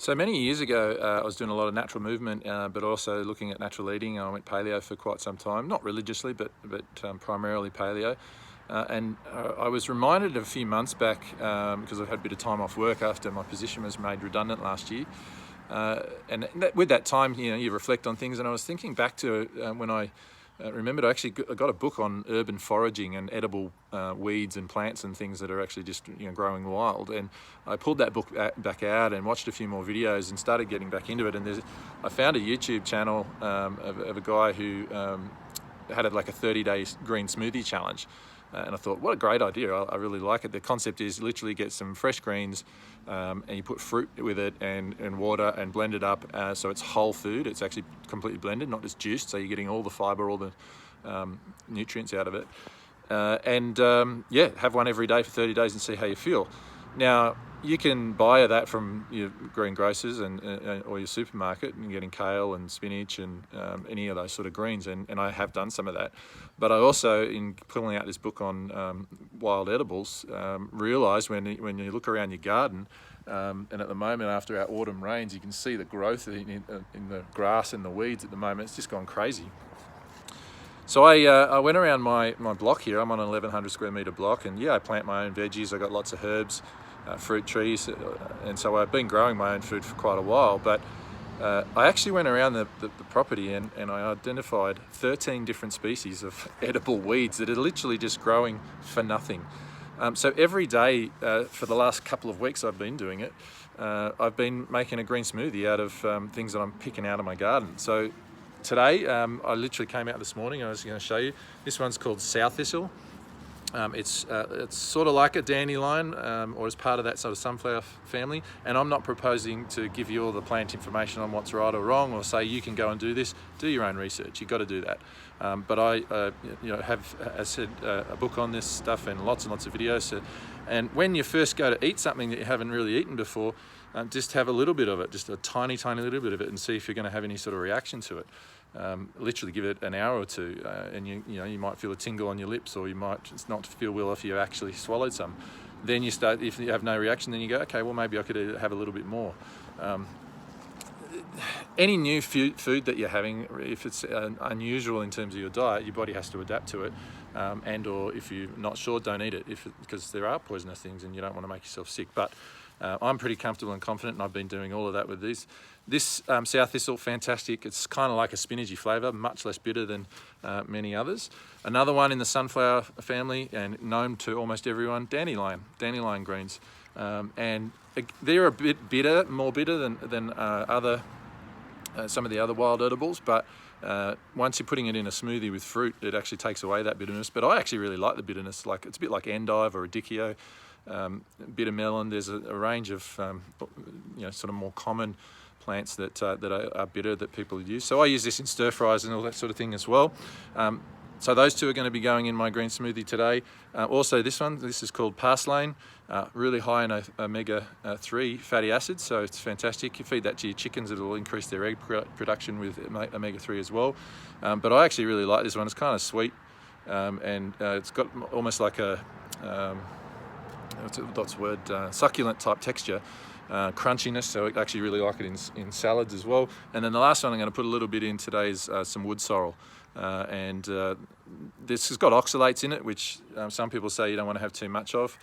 So many years ago, I was doing a lot of natural movement, but also looking at natural eating. I went paleo for quite some time, not religiously, but primarily paleo. I was reminded a few months back, because I've had a bit of time off work after my position was made redundant last year. With that time, you reflect on things, and I was thinking back to when I remembered I got a book on urban foraging and edible weeds and plants and things that are actually just growing wild. And I pulled that book back out and watched a few more videos and started getting back into it. And I found a YouTube channel of a guy who had like a 30-day green smoothie challenge. And I thought, what a great idea. I really like it. The concept is literally get some fresh greens and you put fruit with it and water and blend it up so it's whole food. It's actually completely blended, not just juiced, so you're getting all the fibre, all the nutrients out of it. Yeah, have one every day for 30 days and see how you feel. Now, you can buy that from your greengrocers or your supermarket, and getting kale and spinach and any of those sort of greens, and I have done some of that. But I also, in pulling out this book on wild edibles, realised when you look around your garden, and at the moment after our autumn rains, you can see the growth in the grass and the weeds at the moment. It's just gone crazy. So I went around my block here. I'm on an 1,100 square metre block, and yeah, I plant my own veggies. I got lots of herbs, fruit trees, and so I've been growing my own food for quite a while. But I actually went around the property and I identified 13 different species of edible weeds that are literally just growing for nothing. So every day for the last couple of weeks I've been doing it, I've been making a green smoothie out of things that I'm picking out of my garden. So today, I literally came out this morning. I was going to show you. This one's called sow thistle. It's sort of like a dandelion, or as part of that sort of sunflower family. And I'm not proposing to give you all the plant information on what's right or wrong, or say you can go and do this. Do your own research. You've got to do that. But I, have, as I said, a book on this stuff and lots of videos. And when you first go to eat something that you haven't really eaten before, just have a little bit of it, just a tiny little bit of it, and see if you're going to have any sort of reaction to it. Literally give it an hour or two, and you might feel a tingle on your lips, or you might just not feel well if you actually swallowed some. Then you start, if you have no reaction, then you go, okay, well maybe I could have a little bit more. Any new food that you're having, if it's unusual in terms of your diet, your body has to adapt to it, or if you're not sure, don't eat it, because there are poisonous things and you don't want to make yourself sick. But I'm pretty comfortable and confident, and I've been doing all of that with these. This sow thistle, fantastic. It's kind of like a spinachy flavour, much less bitter than many others. Another one in the sunflower family, and known to almost everyone, dandelion greens. And they're a bit bitter, more bitter than some of the other wild edibles, but once you're putting it in a smoothie with fruit, it actually takes away that bitterness. But I actually really like the bitterness. Like, it's a bit like endive or radicchio, bitter melon. There's a range of sort of more common plants that are bitter that people use. So I use this in stir fries and all that sort of thing as well. So those two are going to be going in my green smoothie today. Also this is called Parslane, really high in omega-3 fatty acids, so it's fantastic. You feed that to your chickens, it'll increase their egg production with omega-3 as well. But I actually really like this one. It's kind of sweet, and it's got almost like a, succulent type texture. Crunchiness, so I actually really like it in salads as well. And then the last one I'm going to put a little bit in today is some wood sorrel. This has got oxalates in it, which some people say you don't want to have too much of,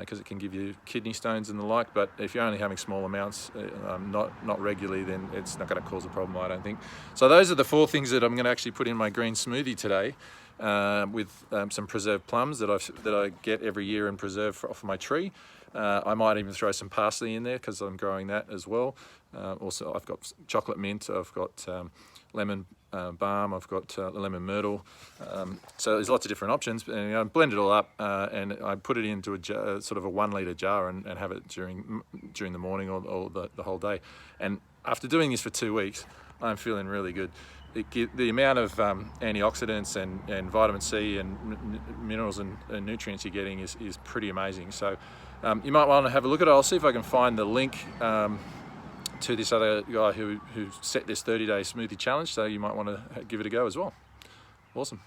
because it can give you kidney stones and the like. But if you're only having small amounts, not regularly, then it's not going to cause a problem, I don't think. So those are the 4 things that I'm going to actually put in my green smoothie today, with some preserved plums that I get every year and preserve off my tree. I might even throw some parsley in there because I'm growing that as well. Also, I've got chocolate mint, I've got lemon balm, I've got lemon myrtle. So there's lots of different options. And I blend it all up and I put it into a jar, sort of a 1 litre jar, and have it during the morning or the whole day. And after doing this for 2 weeks, I'm feeling really good. The amount of antioxidants and vitamin C and minerals and nutrients you're getting is pretty amazing. So you might want to have a look at it. I'll see if I can find the link to this other guy who set this 30-day smoothie challenge, so you might want to give it a go as well. Awesome.